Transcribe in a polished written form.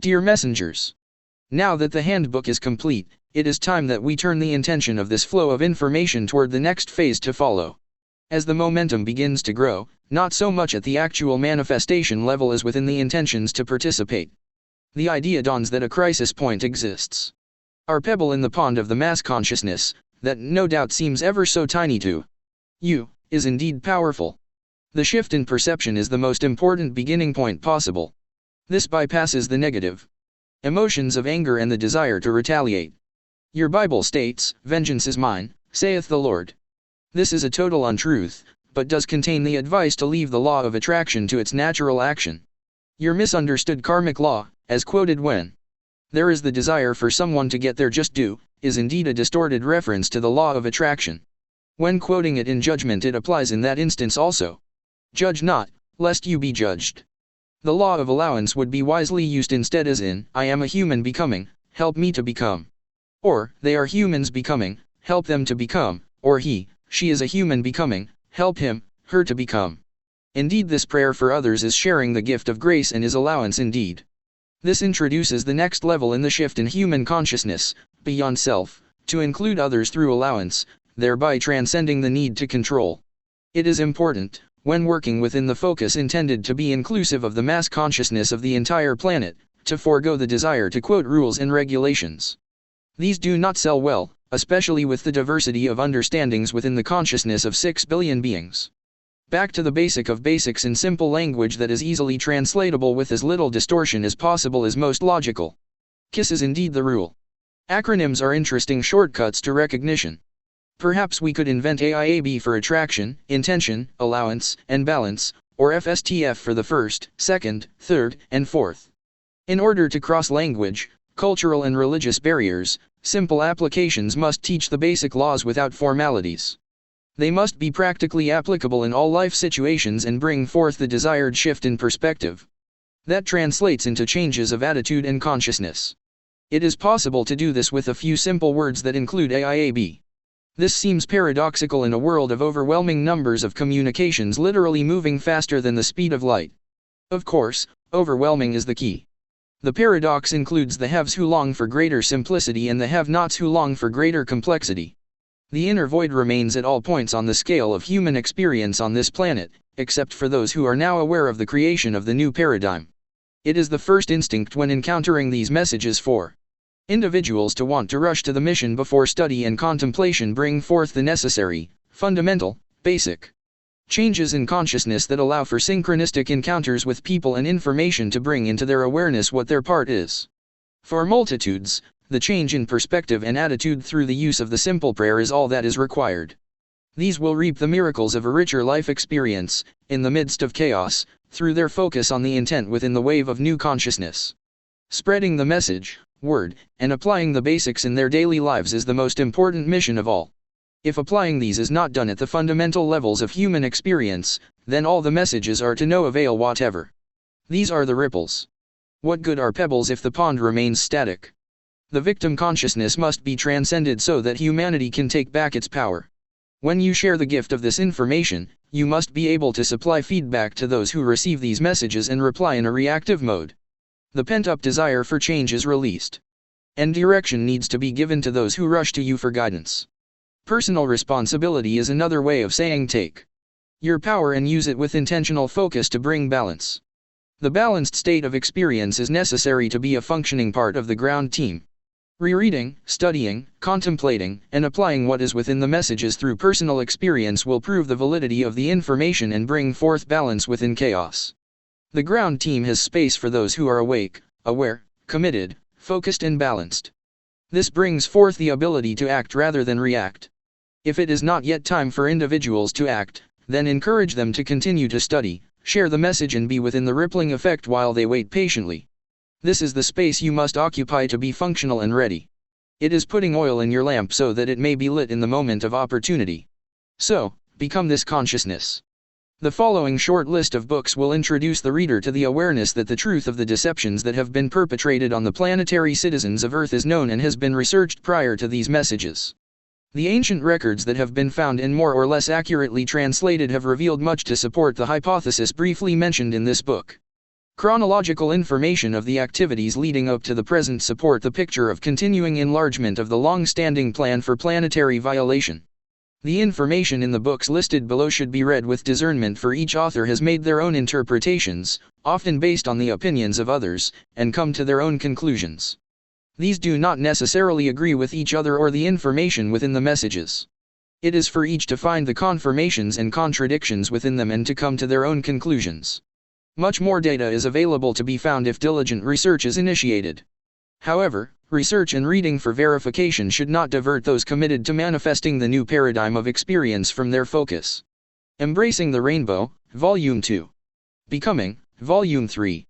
Dear messengers, now that the handbook is complete, it is time that we turn the intention of this flow of information toward the next phase to follow. As the momentum begins to grow, not so much at the actual manifestation level as within the intentions to participate, the idea dawns that a crisis point exists. Our pebble in the pond of the mass consciousness, that no doubt seems ever so tiny to you, is indeed powerful. The shift in perception is the most important beginning point possible. This bypasses the negative emotions of anger and the desire to retaliate. Your Bible states, "Vengeance is mine, saith the Lord." This is a total untruth, but does contain the advice to leave the law of attraction to its natural action. Your misunderstood karmic law, as quoted when there is the desire for someone to get their just due, is indeed a distorted reference to the law of attraction. When quoting it in judgment, it applies in that instance also. Judge not, lest you be judged. The law of allowance would be wisely used instead as in, I am a human becoming, help me to become. Or, they are humans becoming, help them to become, or he, she is a human becoming, help him, her to become. Indeed, this prayer for others is sharing the gift of grace and is allowance indeed. This introduces the next level in the shift in human consciousness, beyond self, to include others through allowance, thereby transcending the need to control. It is important, when working within the focus intended to be inclusive of the mass consciousness of the entire planet, to forego the desire to quote rules and regulations. These do not sell well, especially with the diversity of understandings within the consciousness of 6 billion beings. Back to the basic of basics in simple language that is easily translatable with as little distortion as possible is most logical. KISS is indeed the rule. Acronyms are interesting shortcuts to recognition. Perhaps we could invent AIAB for attraction, intention, allowance, and balance, or FSTF for the first, second, third, and fourth. In order to cross language, cultural and religious barriers, simple applications must teach the basic laws without formalities. They must be practically applicable in all life situations and bring forth the desired shift in perspective. That translates into changes of attitude and consciousness. It is possible to do this with a few simple words that include AIAB. This seems paradoxical in a world of overwhelming numbers of communications literally moving faster than the speed of light. Of course, overwhelming is the key. The paradox includes the haves who long for greater simplicity and the have-nots who long for greater complexity. The inner void remains at all points on the scale of human experience on this planet, except for those who are now aware of the creation of the new paradigm. It is the first instinct when encountering these messages for individuals to want to rush to the mission before study and contemplation bring forth the necessary, fundamental, basic changes in consciousness that allow for synchronistic encounters with people and information to bring into their awareness what their part is. For multitudes, the change in perspective and attitude through the use of the simple prayer is all that is required. These will reap the miracles of a richer life experience, in the midst of chaos, through their focus on the intent within the wave of new consciousness. Spreading the message, word, and applying the basics in their daily lives is the most important mission of all. If applying these is not done at the fundamental levels of human experience, then all the messages are to no avail whatever. These are the ripples. What good are pebbles if the pond remains static? The victim consciousness must be transcended so that humanity can take back its power. When you share the gift of this information, you must be able to supply feedback to those who receive these messages and reply in a reactive mode. The pent-up desire for change is released. And direction needs to be given to those who rush to you for guidance. Personal responsibility is another way of saying take your power and use it with intentional focus to bring balance. The balanced state of experience is necessary to be a functioning part of the ground team. Rereading, studying, contemplating, and applying what is within the messages through personal experience will prove the validity of the information and bring forth balance within chaos. The ground team has space for those who are awake, aware, committed, focused and balanced. This brings forth the ability to act rather than react. If it is not yet time for individuals to act, then encourage them to continue to study, share the message and be within the rippling effect while they wait patiently. This is the space you must occupy to be functional and ready. It is putting oil in your lamp so that it may be lit in the moment of opportunity. So, become this consciousness. The following short list of books will introduce the reader to the awareness that the truth of the deceptions that have been perpetrated on the planetary citizens of Earth is known and has been researched prior to these messages. The ancient records that have been found and more or less accurately translated have revealed much to support the hypothesis briefly mentioned in this book. Chronological information of the activities leading up to the present support the picture of continuing enlargement of the long-standing plan for planetary violation. The information in the books listed below should be read with discernment, for each author has made their own interpretations, often based on the opinions of others, and come to their own conclusions. These do not necessarily agree with each other or the information within the messages. It is for each to find the confirmations and contradictions within them and to come to their own conclusions. Much more data is available to be found if diligent research is initiated. However, research and reading for verification should not divert those committed to manifesting the new paradigm of experience from their focus. Embracing the Rainbow, Volume 2. Becoming, Volume 3.